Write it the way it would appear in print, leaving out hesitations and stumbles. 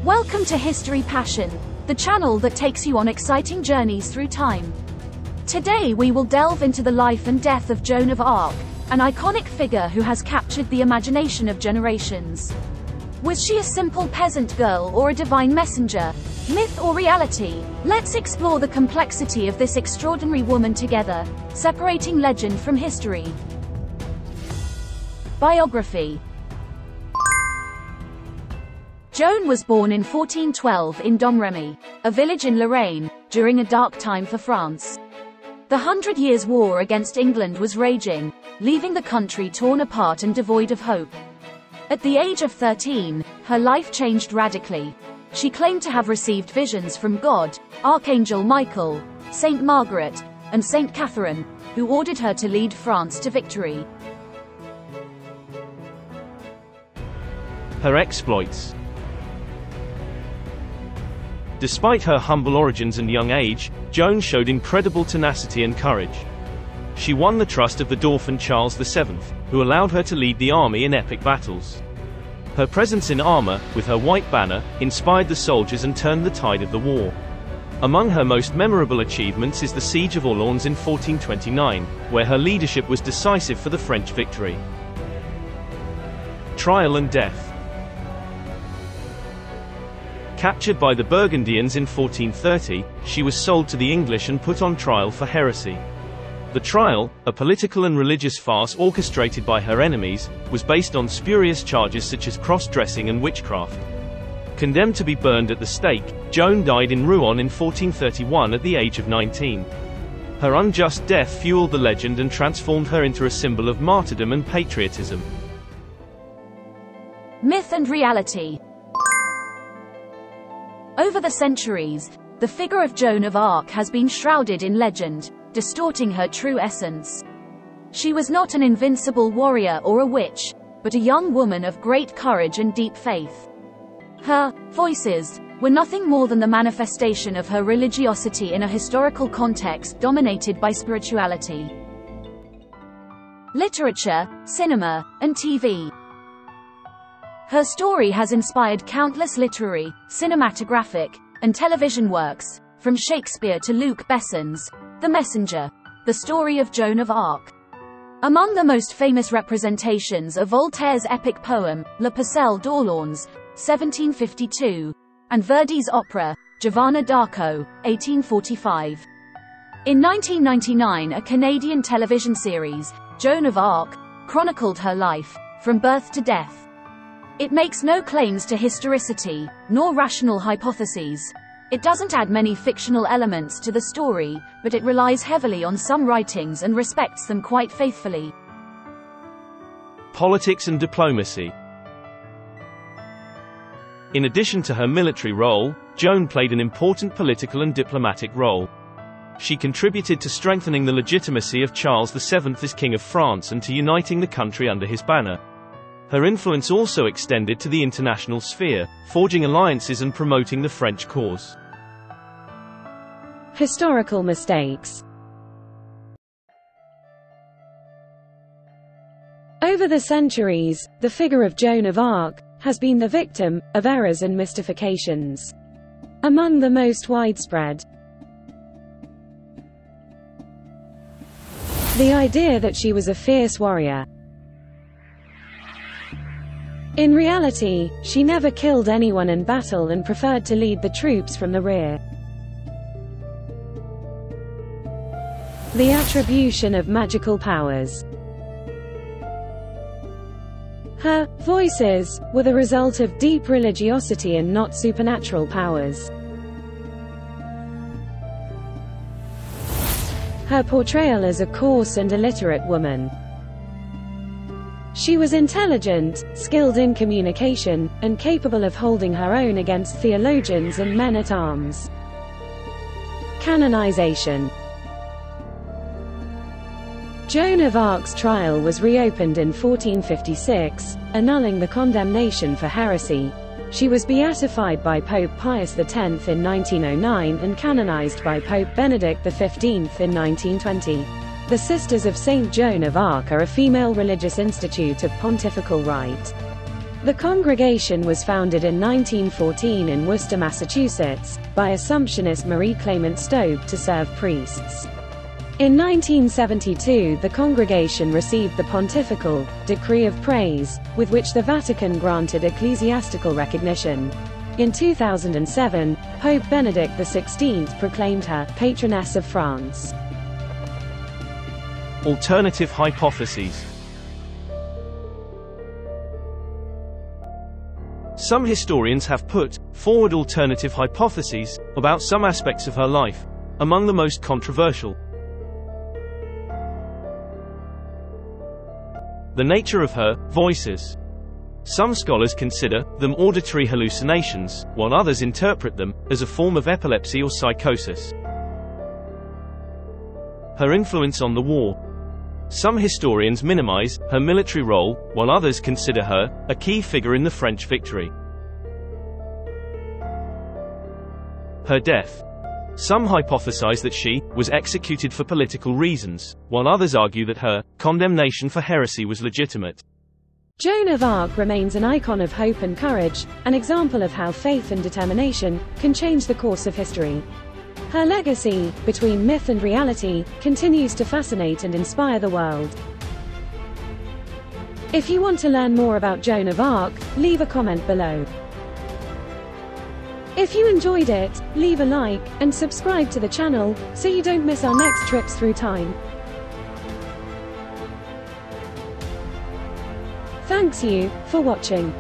Welcome to History Passion, the channel that takes you on exciting journeys through time. Today we will delve into the life and death of Joan of Arc, an iconic figure who has captured the imagination of generations. Was she a simple peasant girl or a divine messenger? Myth or reality? Let's explore the complexity of this extraordinary woman together, separating legend from history. Biography. Joan was born in 1412 in Domremy, a village in Lorraine, during a dark time for France. The 100 Years' War against England was raging, leaving the country torn apart and devoid of hope. At the age of 13, her life changed radically. She claimed to have received visions from God, Archangel Michael, Saint Margaret, and Saint Catherine, who ordered her to lead France to victory. Her exploits. Despite her humble origins and young age, Joan showed incredible tenacity and courage. She won the trust of the Dauphin Charles VII, who allowed her to lead the army in epic battles. Her presence in armor, with her white banner, inspired the soldiers and turned the tide of the war. Among her most memorable achievements is the Siege of Orleans in 1429, where her leadership was decisive for the French victory. Trial and death. Captured by the Burgundians in 1430, she was sold to the English and put on trial for heresy. The trial, a political and religious farce orchestrated by her enemies, was based on spurious charges such as cross-dressing and witchcraft. Condemned to be burned at the stake, Joan died in Rouen in 1431 at the age of 19. Her unjust death fueled the legend and transformed her into a symbol of martyrdom and patriotism. Myth and reality. Over the centuries, the figure of Joan of Arc has been shrouded in legend, distorting her true essence. She was not an invincible warrior or a witch, but a young woman of great courage and deep faith. Her voices were nothing more than the manifestation of her religiosity in a historical context dominated by spirituality. Literature, cinema, and TV. Her story has inspired countless literary, cinematographic, and television works, from Shakespeare to Luc Besson's The Messenger, the story of Joan of Arc. Among the most famous representations are Voltaire's epic poem, La Pucelle d'Orléans, 1752, and Verdi's opera, Giovanna d'Arco, 1845. In 1999, a Canadian television series, Joan of Arc, chronicled her life, from birth to death. It makes no claims to historicity, nor rational hypotheses. It doesn't add many fictional elements to the story, but it relies heavily on some writings and respects them quite faithfully. Politics and diplomacy. In addition to her military role, Joan played an important political and diplomatic role. She contributed to strengthening the legitimacy of Charles VII as King of France and to uniting the country under his banner. Her influence also extended to the international sphere, forging alliances and promoting the French cause. Historical mistakes. Over the centuries, the figure of Joan of Arc has been the victim of errors and mystifications. Among the most widespread, the idea that she was a fierce warrior. In reality, she never killed anyone in battle and preferred to lead the troops from the rear. The attribution of magical powers. Her voices were the result of deep religiosity and not supernatural powers. Her portrayal as a coarse and illiterate woman. She was intelligent, skilled in communication, and capable of holding her own against theologians and men-at-arms. Canonization. Joan of Arc's trial was reopened in 1456, annulling the condemnation for heresy. She was beatified by Pope Pius X in 1909 and canonized by Pope Benedict XV in 1920. The Sisters of Saint Joan of Arc are a female religious institute of pontifical right. The congregation was founded in 1914 in Worcester, Massachusetts, by Assumptionist Marie Clement Stowe to serve priests. In 1972, the congregation received the Pontifical Decree of Praise, with which the Vatican granted ecclesiastical recognition. In 2007, Pope Benedict XVI proclaimed her Patroness of France. Alternative hypotheses. Some historians have put forward alternative hypotheses about some aspects of her life, among the most controversial. The nature of her voices. Some scholars consider them auditory hallucinations, while others interpret them as a form of epilepsy or psychosis. Her influence on the war. Some historians minimize her military role, while others consider her a key figure in the French victory. Her death. Some hypothesize that she was executed for political reasons, while others argue that her condemnation for heresy was legitimate. Joan of Arc remains an icon of hope and courage, an example of how faith and determination can change the course of history. Her legacy, between myth and reality, continues to fascinate and inspire the world. If you want to learn more about Joan of Arc, leave a comment below. If you enjoyed it, leave a like, and subscribe to the channel, so you don't miss our next trips through time. Thanks you for watching.